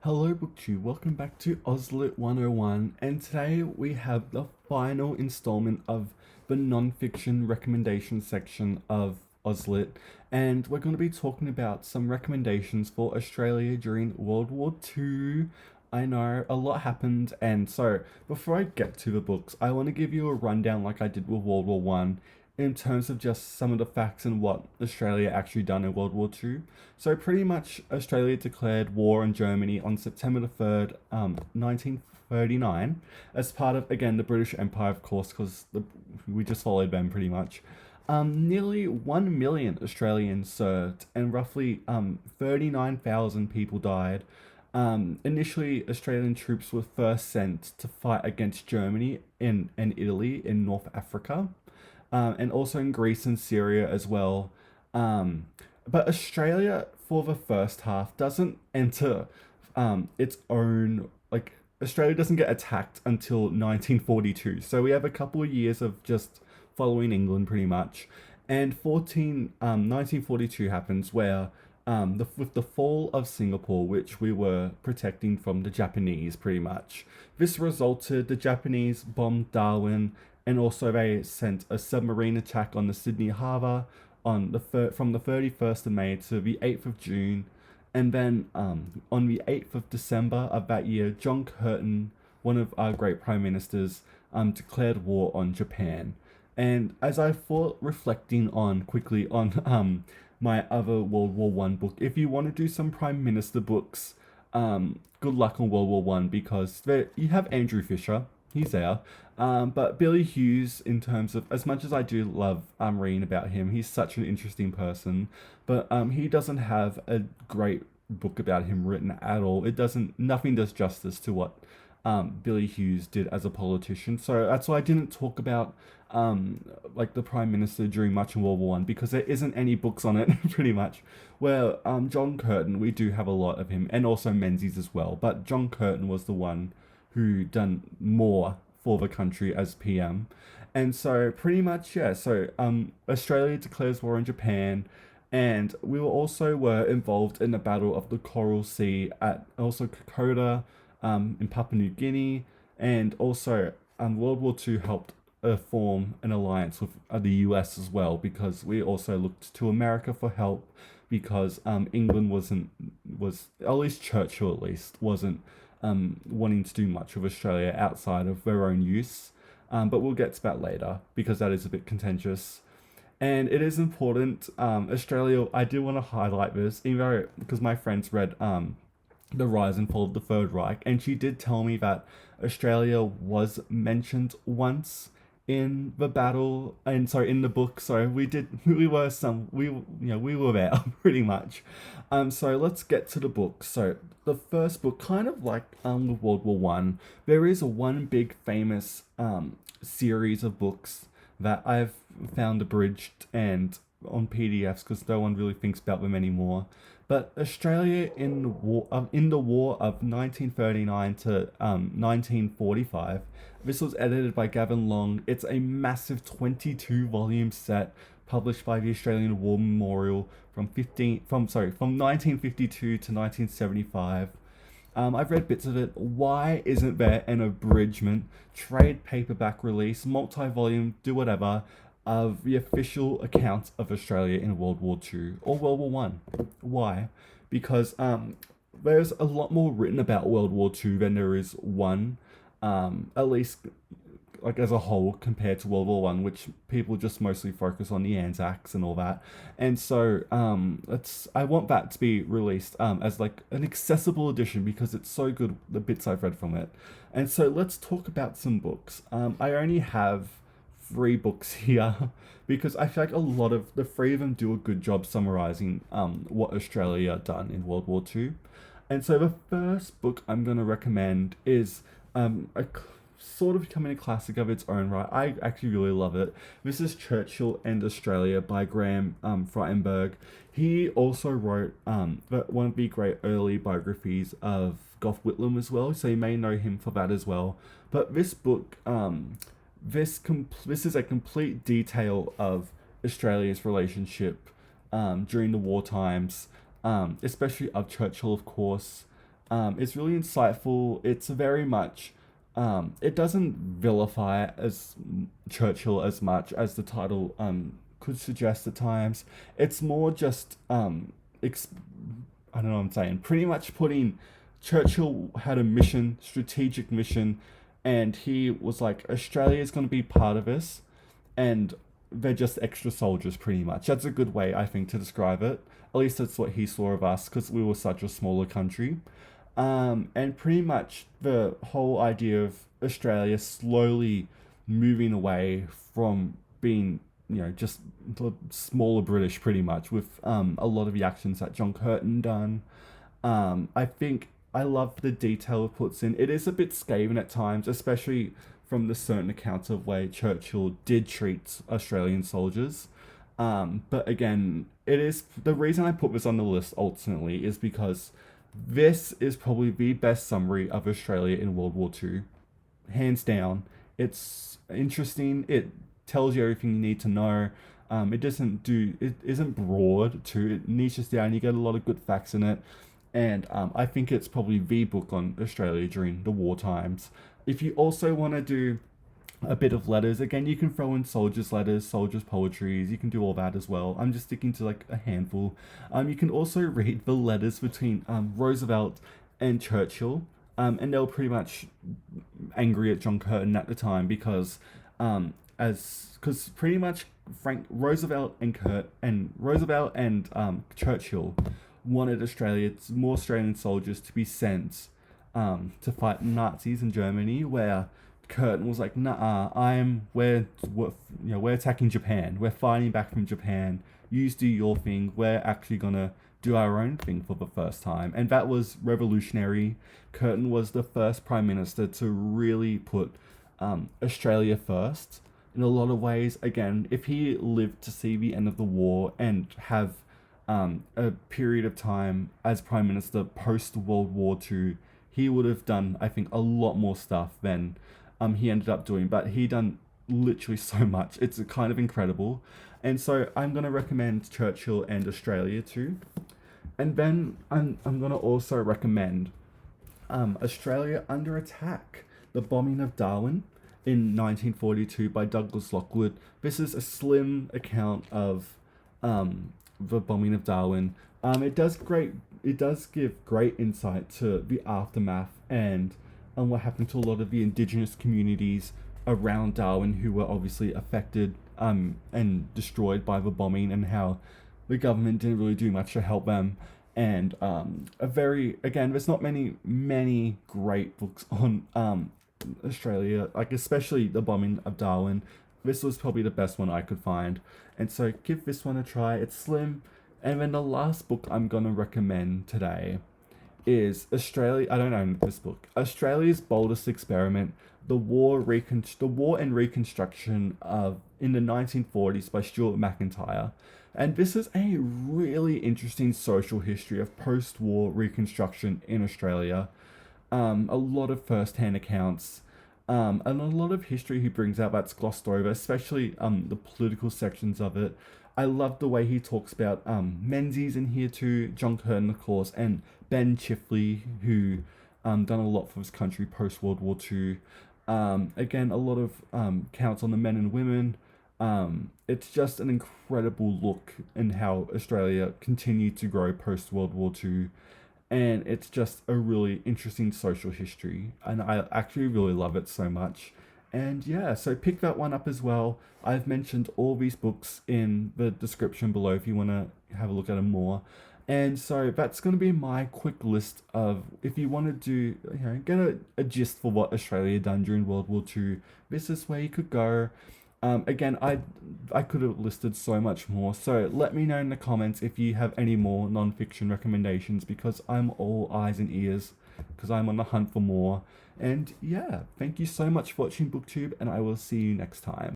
Hello BookTube, welcome back to AusLit 101, and today we have the final installment of the non-fiction recommendation section of AusLit, and we're going to be talking about some recommendations for Australia during World War II. I know a lot happened, and so before I get to the books, I want to give you a rundown like I did with World War One, in terms of just some of the facts and what Australia actually done in World War Two. So pretty much Australia declared war on Germany on September the 3rd, 1939, as part of, again, the British Empire, of course, because we just followed them pretty much. Nearly 1 million Australians served and roughly 39,000 people died. Initially, Australian troops were first sent to fight against Germany and Italy in North Africa, and also in Greece and Syria as well. But Australia, for the first half, doesn't enter its own, like, Australia doesn't get attacked until 1942. So we have a couple of years of just following England pretty much. And 1942 happens where with the fall of Singapore, which we were protecting from the Japanese pretty much, this resulted the Japanese bombed Darwin, and also they sent a submarine attack on the Sydney Harbour on from the 31st of May to the 8th of June. And then on the 8th of December of that year, John Curtin, one of our great prime ministers, declared war on Japan. And as I thought, reflecting on quickly on my other World War One book, if you want to do some prime minister books, good luck on World War One, because you have Andrew Fisher, he's there. But Billy Hughes, in terms of, as much as I do love reading about him, he's such an interesting person. But he doesn't have a great book about him written at all. Nothing does justice to what Billy Hughes did as a politician. So that's why I didn't talk about like the Prime Minister during much in World War One, because there isn't any books on it pretty much. Where John Curtin, we do have a lot of him, and also Menzies as well. But John Curtin was the one who done more for the country as PM. And so pretty much, yeah, so Australia declares war on Japan, and we were involved in the Battle of the Coral Sea at also Kokoda, in Papua New Guinea, and also World War Two helped form an alliance with the US as well, because we also looked to America for help, because England was, at least Churchill at least wasn't wanting to do much of Australia outside of their own use. But we'll get to that later, because that is a bit contentious. And it is important, Australia, I do want to highlight this, even though, because my friends read The Rise and Fall of the Third Reich, and she did tell me that Australia was mentioned once in the battle, and sorry, in the book. So we were there pretty much. So let's get to the book. So the first book, kind of like with World War One, there is one big famous series of books that I've found abridged and on PDFs, because no one really thinks about them anymore. But Australia in the war of 1939 to 1945. This was edited by Gavin Long. It's a massive 22-volume set published by the Australian War Memorial from 1952 to 1975. I've read bits of it. Why isn't there an abridgment, trade paperback release, multi-volume, do whatever, of the official account of Australia in World War Two or World War One? Why? Because there's a lot more written about World War Two than there is one, at least like as a whole, compared to World War One, which people just mostly focus on the Anzacs and all that. And so I want that to be released as like an accessible edition, because it's so good, the bits I've read from it. And so let's talk about some books. I only have three books here, because I feel like a lot of the three of them do a good job summarizing what Australia done in World War Two. And so the first book I'm going to recommend is sort of becoming a classic of its own right. I actually really love it. This is Churchill and Australia by Graham Freudenberg. He also wrote one of the great early biographies of Gough Whitlam as well, so you may know him for that as well. But this book, this is a complete detail of Australia's relationship during the war times, especially of Churchill, of course, It's really insightful. It's very much, it doesn't vilify as Churchill as much as the title could suggest at times. It's more just, I don't know what I'm saying, pretty much putting Churchill had a mission, strategic mission, and he was like, Australia is going to be part of this, and they're just extra soldiers, pretty much. That's a good way, I think, to describe it. At least that's what he saw of us, because we were such a smaller country. And pretty much the whole idea of Australia slowly moving away from being, just the smaller British, pretty much, with a lot of the actions that John Curtin done. I think I love the detail it puts in. It is a bit scathing at times, especially from the certain accounts of way Churchill did treat Australian soldiers. But again, it is the reason I put this on the list ultimately is because this is probably the best summary of Australia in World War Two, hands down. It's interesting. It tells you everything you need to know. It isn't broad too. It niches down. You get a lot of good facts in it, and I think it's probably the book on Australia during the war times. If you also want to do a bit of letters, again, you can throw in soldiers' letters, soldiers' poetries. You can do all that as well. I'm just sticking to like a handful. You can also read the letters between Roosevelt and Churchill, and they were pretty much angry at John Curtin at the time because, as because pretty much Frank Roosevelt and Churchill wanted more Australian soldiers to be sent to fight Nazis in Germany, where Curtin was like, "Nah, we're attacking Japan. We're fighting back from Japan. You do your thing. We're actually gonna do our own thing for the first time." And that was revolutionary. Curtin was the first prime minister to really put Australia first. In a lot of ways, again, if he lived to see the end of the war and have a period of time as prime minister post World War Two, he would have done, I think, a lot more stuff than he ended up doing. But he done literally so much. It's kind of incredible. And so I'm gonna recommend Churchill and Australia too. And then I'm gonna also recommend Australia Under Attack, the bombing of Darwin in 1942 by Douglas Lockwood. This is a slim account of the bombing of Darwin. It does give great insight to the aftermath and what happened to a lot of the indigenous communities around Darwin who were obviously affected and destroyed by the bombing, and how the government didn't really do much to help them. And there's not many great books on Australia, like especially the bombing of Darwin. This was probably the best one I could find, and so give this one a try. It's slim. And then the last book I'm gonna recommend today is Australia. I don't own this book. Australia's Boldest Experiment: The War and Reconstruction of in the 1940s by Stuart Macintyre. And this is a really interesting social history of post-war Reconstruction in Australia. A lot of first-hand accounts, and a lot of history he brings out that's glossed over, especially the political sections of it. I love the way he talks about Menzies in here too, John Curtin, of course, and Ben Chifley, who done a lot for his country post World War Two. Again, a lot of counts on the men and women. It's just an incredible look in how Australia continued to grow post World War Two, and it's just a really interesting social history, and I actually really love it so much. And yeah, so pick that one up as well. I've mentioned all these books in the description below if you want to have a look at them more. And so that's going to be my quick list of, if you want to do, get a gist for what Australia done during World War Two. This is where you could go. Again, I could have listed so much more. So let me know in the comments if you have any more non-fiction recommendations, because I'm all eyes and ears, because I'm on the hunt for more. And yeah, thank you so much for watching BookTube, and I will see you next time.